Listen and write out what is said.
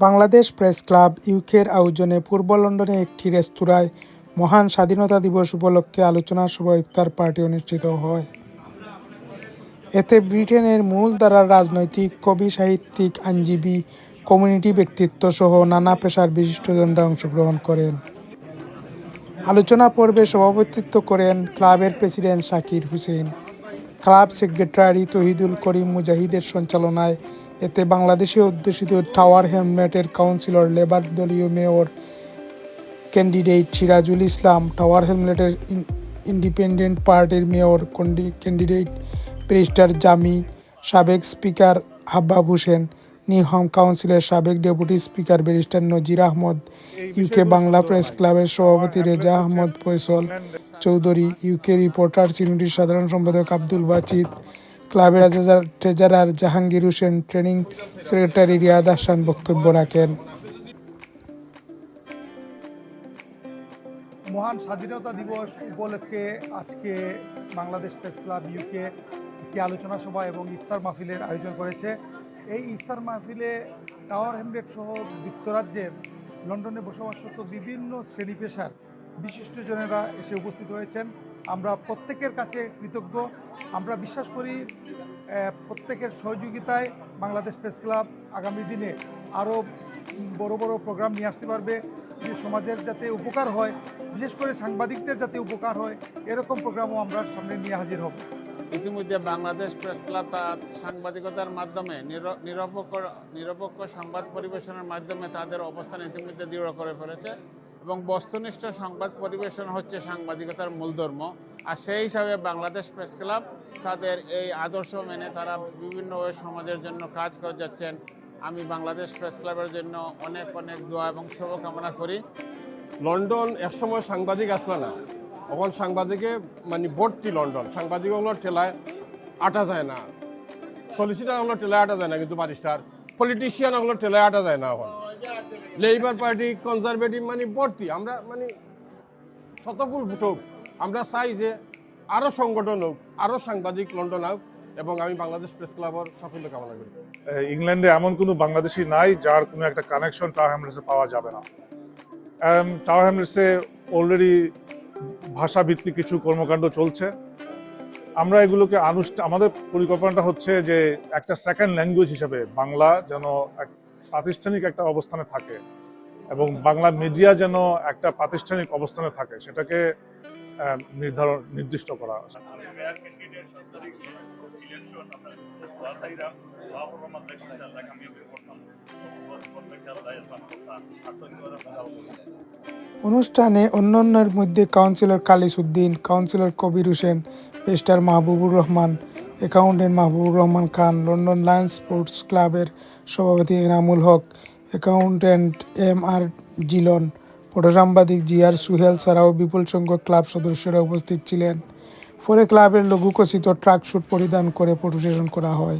Bangladesh press club ইউকের আয়োজনে পূর্ব লন্ডনে একটি রেস্তোরাঁয় মহান স্বাধীনতা দিবস উপলক্ষে আলোচনা সভা ইফতার পার্টি অনুষ্ঠিত হয়। এতে ব্রিটেনের মূলধারার রাজনৈতিক, কবি, সাহিত্যিক, আইনজীবী, কমিউনিটি ব্যক্তিত্ব সহ নানা পেশার বিশিষ্টজনরা অংশগ্রহণ করেন। আলোচনা পর্বে সভাপতিত্ব করেন ক্লাবের president Shakir Hossain. Club secretary Tohidul Karim মুজাহিদের সঞ্চালনায় এতে বাংলাদেশে অধ্যুষিত টাওয়ার হ্যামলেটের কাউন্সিলর, লেবার দলীয় mayor candidate Sirajul Islam, Tower হ্যামলেটের ইন্ডিপেন্ডেন্ট পার্টির মেয়র ক্যান্ডিডেট ব্যারিস্টার জামি, সাবেক speaker Habbab Hossain, Newham কাউন্সিলের সাবেক ডেপুটি স্পিকার ব্যারিস্টার নজির আহমদ, ইউকে বাংলা প্রেস ক্লাবের সভাপতি রেজা আহমদ ফয়সল চৌধুরী, ইউকে রিপোর্টার্স ইউনিটির সাধারণ সম্পাদক আব্দুল বাচিত, ক্লাবের treasurer Jahangir Hossain, training secretary Riyad Hasan বক্তব্য রাখেন। মহান স্বাধীনতা দিবস উপলক্ষে আজকে বাংলাদেশ প্রেস ক্লাব ইউকে একটি আলোচনা সভা এবং ইফতার মাহফিলের আয়োজন করেছে। এই ইফতার মাহফিলে টাওয়ার হ্যামলেট সহ যুক্তরাজ্যের লন্ডনে বসবাসরত বিভিন্ন শ্রেণী পেশার বিশিষ্টজনেরা এসে উপস্থিত হয়েছেন। আমরা প্রত্যেকের কাছে কৃতজ্ঞ। আমরা বিশ্বাস করি প্রত্যেকের সহযোগিতায় বাংলাদেশ প্রেস ক্লাব আগামী দিনে আরও বড় বড় প্রোগ্রাম নিয়ে আসতে পারবে, যে সমাজের যাতে উপকার হয়, বিশেষ করে সাংবাদিকদের যাতে উপকার হয়, এরকম প্রোগ্রামও আমরা সামনে নিয়ে হাজির হব। ইতিমধ্যে বাংলাদেশ প্রেস ক্লাব তার সাংবাদিকতার মাধ্যমে নিরপেক্ষ সংবাদ পরিবেশনের মাধ্যমে তাদের অবস্থান ইতিমধ্যে দৃঢ় করে ফেলেছে এবং বস্তুনিষ্ঠ সংবাদ পরিবেশন হচ্ছে সাংবাদিকতার মূল ধর্ম। আর সেই হিসাবে বাংলাদেশ প্রেস ক্লাব তাদের এই আদর্শ মেনে তারা বিভিন্নভাবে সমাজের জন্য কাজ করে যাচ্ছেন। আমি বাংলাদেশ প্রেস ক্লাবের জন্য অনেক অনেক দোয়া এবং শুভকামনা করি। লন্ডন একসময় সাংবাদিক আসলো না, এখন সাংবাদিকে ভর্তি লন্ডন। সাংবাদিকগুলো ঠেলায় আটা যায় না, সলিসিটারগুলো ঠেলায় আটা যায় না, কিন্তু ব্যারিস্টার পলিটিশিয়ানগুলো ঠেলায় আটা যায় না। এখন লেবার পার্টি, কনজারভেটিভ ভর্তি। আমরা শতফুল ফুটুক। আমরা চাই যে আরও সংগঠন হোক, আরও সাংবাদিক লন্ডন হোক, এবং আমি বাংলাদেশ প্রেস ক্লাবের সাফল্য কামনা করি। ইংল্যান্ডে এমন কোনো বাংলাদেশি নাই যার কোনো একটা কানেকশন টাওয়ার হ্যামলেটসে পাওয়া যাবে না। টাওয়ার হ্যামলেটসে অলরেডি ভাষাভিত্তিক কিছু কর্মকাণ্ড চলছে। আমরা এগুলোকে আমাদের পরিকল্পনাটা হচ্ছে যে একটা সেকেন্ড ল্যাঙ্গুয়েজ হিসেবে বাংলা যেন প্রাতিষ্ঠানিক একটা অবস্থানে থাকে এবং বাংলা মিডিয়া যেন একটা প্রাতিষ্ঠানিক অবস্থানে থাকে, সেটাকে নির্দিষ্ট করা। অনুষ্ঠানে অন্যান্যের মধ্যে councillor খালিস Uddin, councillor Kabir Hossain, barrister Mahbubur Rahman, accountant Mahbubur Rahman Khan, London Lions sports ক্লাবের সভাপতি Enamul Haque, accountant MR Jilon, ফটোসাংবাদিক GR Suhel ছাড়াও বিপুল সংখ্যক ক্লাব সদস্যরা উপস্থিত ছিলেন। পরে ক্লাবের লঘুকচিত ট্রাক স্যুট পরিধান করে ফটো সেশন করা হয়।